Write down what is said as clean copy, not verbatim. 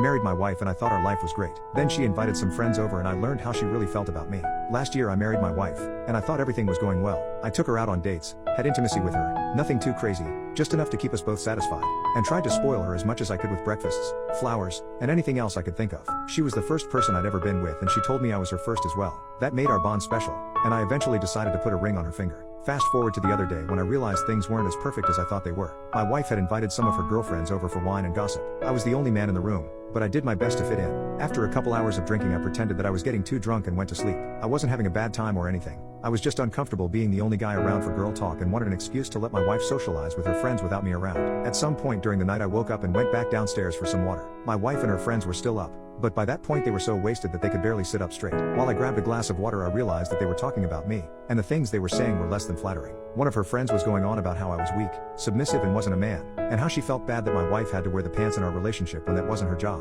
married my wife and I thought our life was great. Then she invited some friends over and I learned how she really felt about me. Last year I married my wife, and I thought everything was going well. I took her out on dates, had intimacy with her, nothing too crazy, just enough to keep us both satisfied, and tried to spoil her as much as I could with breakfasts, flowers, and anything else I could think of. She was the first person I'd ever been with and she told me I was her first as well. That made our bond special, and I eventually decided to put a ring on her finger. Fast forward to the other day when I realized things weren't as perfect as I thought they were. My wife had invited some of her girlfriends over for wine and gossip. I was the only man in the room, but I did my best to fit in. After a couple hours of drinking, I pretended that I was getting too drunk and went to sleep. I wasn't having a bad time or anything. I was just uncomfortable being the only guy around for girl talk and wanted an excuse to let my wife socialize with her friends without me around. At some point during the night I woke up and went back downstairs for some water. My wife and her friends were still up, but by that point they were so wasted that they could barely sit up straight. While I grabbed a glass of water, I realized that they were talking about me, and the things they were saying were less than flattering. One of her friends was going on about how I was weak, submissive and wasn't a man, and how she felt bad that my wife had to wear the pants in our relationship when that wasn't her job.